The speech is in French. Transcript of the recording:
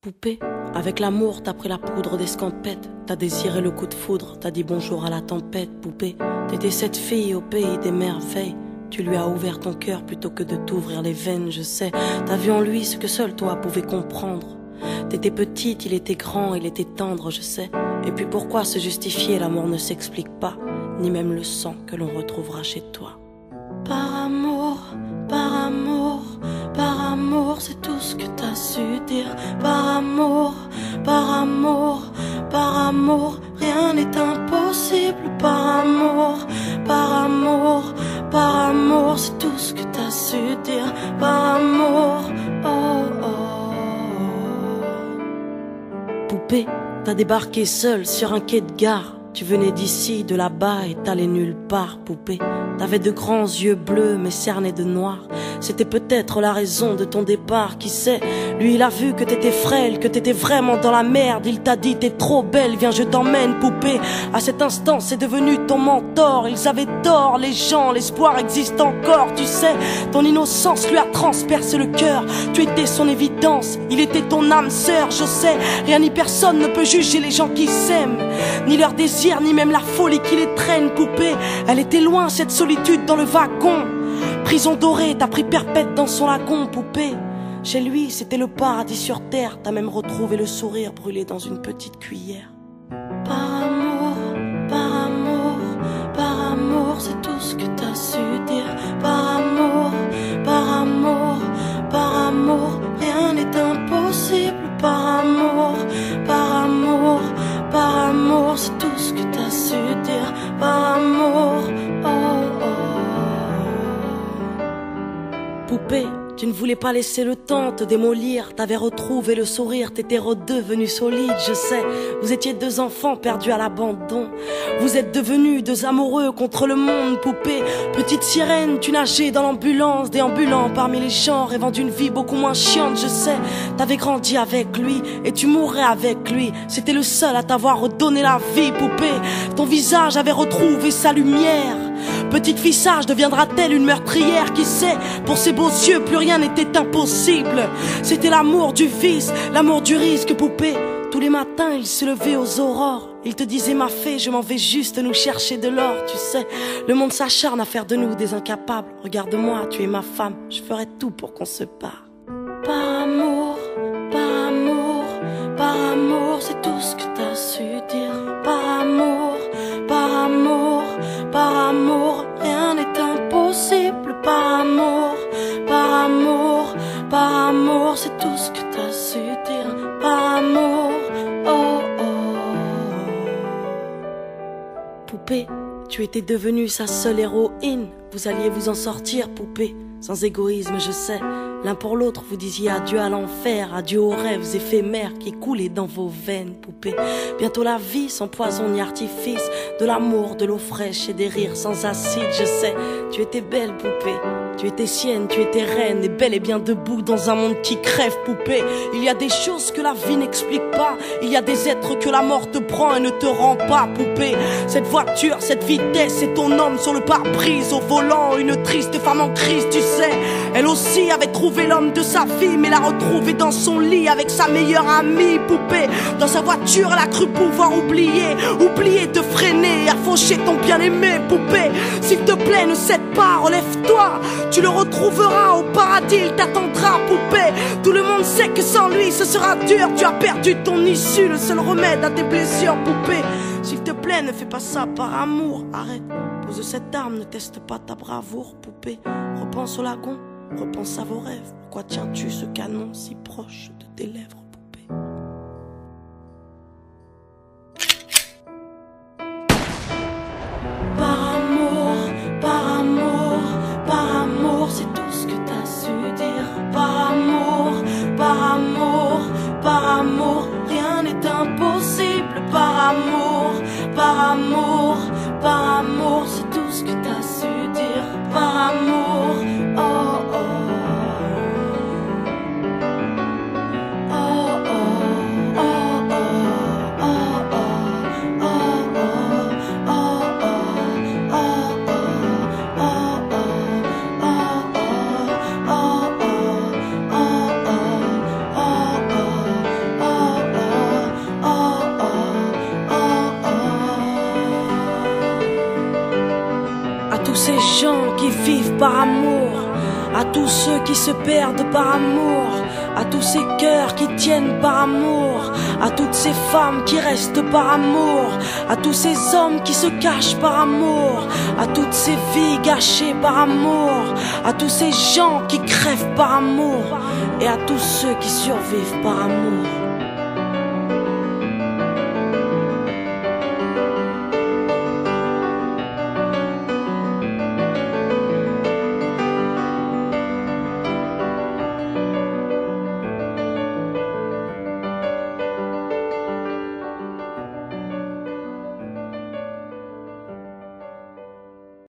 Poupée, avec l'amour t'as pris la poudre d'escampette. T'as désiré le coup de foudre, t'as dit bonjour à la tempête. Poupée, t'étais cette fille au pays des merveilles. Tu lui as ouvert ton cœur plutôt que de t'ouvrir les veines, je sais. T'as vu en lui ce que seul toi pouvais comprendre. T'étais petite, il était grand, il était tendre, je sais. Et puis pourquoi se justifier, l'amour ne s'explique pas, ni même le sang que l'on retrouvera chez toi. Par amour, par amour, par amour, c'est tout ce que t'as su dire. Par amour, par amour, par amour, rien n'est impossible. Par amour, par amour, par amour, c'est tout ce que t'as su dire. Par amour, oh oh. Poupée, t'as débarqué seule sur un quai de gare. Tu venais d'ici, de là-bas et t'allais nulle part, poupée. T'avais de grands yeux bleus mais cernés de noir. C'était peut-être la raison de ton départ, qui sait. Lui il a vu que t'étais frêle, que t'étais vraiment dans la merde. Il t'a dit t'es trop belle, viens je t'emmène, poupée. À cet instant c'est devenu ton mentor. Ils avaient tort les gens, l'espoir existe encore, tu sais. Ton innocence lui a transpercé le cœur. Tu étais son évidence, il était ton âme sœur, je sais. Rien ni personne ne peut juger les gens qui s'aiment, ni leur désir, ni même la folie qui les traîne, poupée. Elle était loin cette solitude dans le wagon. Prison dorée, t'as pris perpète dans son lagon, poupée. Chez lui, c'était le paradis sur terre. T'as même retrouvé le sourire brûlé dans une petite cuillère. Par amour, par amour, par amour, c'est tout ce que t'as su dire. Par amour, par amour, par amour, rien n'est impossible. Par amour, par amour, par amour, c'est tout ce que t'as su dire. Par amour, oh oh. Poupée, tu ne voulais pas laisser le temps te démolir. T'avais retrouvé le sourire, t'étais redevenu solide, je sais. Vous étiez deux enfants perdus à l'abandon. Vous êtes devenus deux amoureux contre le monde, poupée. Petite sirène, tu nageais dans l'ambulance, déambulant parmi les gens, rêvant d'une vie beaucoup moins chiante, je sais. T'avais grandi avec lui et tu mourrais avec lui. C'était le seul à t'avoir redonné la vie, poupée. Ton visage avait retrouvé sa lumière. Petite fille sage deviendra-t-elle une meurtrière? Qui sait? Pour ses beaux yeux, plus rien n'était impossible. C'était l'amour du vice, l'amour du risque, poupée. Tous les matins, il se levait aux aurores. Il te disait ma fée, je m'en vais juste nous chercher de l'or. Tu sais, le monde s'acharne à faire de nous des incapables. Regarde-moi, tu es ma femme, je ferai tout pour qu'on se parle. Par amour, par amour, par amour, c'est tout ce que t'as su dire. Par amour, par amour, par amour, rien n'est impossible. Par amour, par amour, par amour, c'est tout ce que t'as su dire. Par amour, oh oh. Poupée, tu étais devenue sa seule héroïne. Vous alliez vous en sortir, poupée, sans égoïsme, je sais. L'un pour l'autre, vous disiez adieu à l'enfer, adieu aux rêves éphémères qui coulaient dans vos veines, poupée. Bientôt la vie sans poison ni artifice, de l'amour, de l'eau fraîche et des rires sans acide, je sais. Tu étais belle, poupée. Tu étais sienne, tu étais reine, et bel et bien debout dans un monde qui crève, poupée. Il y a des choses que la vie n'explique pas. Il y a des êtres que la mort te prend et ne te rend pas, poupée. Cette voiture, cette vitesse, c'est ton homme sur le pare-brise au volant. Une triste femme en crise, tu sais. Elle aussi avait trouvé l'homme de sa vie, mais l'a retrouvé dans son lit avec sa meilleure amie, poupée. Dans sa voiture, elle a cru pouvoir oublier de freiner, à faucher ton bien-aimé, poupée. S'il te plaît, ne cède pas, relève-toi. Tu le retrouveras au paradis, il t'attendra, poupée. Tout le monde sait que sans lui ce sera dur. Tu as perdu ton issue, le seul remède à tes blessures, poupée. S'il te plaît, ne fais pas ça par amour. Arrête, pose cette arme, ne teste pas ta bravoure, poupée. Repense au lagon, repense à vos rêves. Pourquoi tiens-tu ce canon si proche de tes lèvres, poupée? Par amour, par amour, par amour, c'est tout ce que t'as su dire. Par amour, par amour, par amour, rien n'est impossible. Par amour, par amour, par amour, c'est tout ce que t'as su dire. Par amour, oh oh. vivent par amour, à tous ceux qui se perdent par amour, à tous ces cœurs qui tiennent par amour, à toutes ces femmes qui restent par amour, à tous ces hommes qui se cachent par amour, à toutes ces vies gâchées par amour, à tous ces gens qui crèvent par amour, et à tous ceux qui survivent par amour.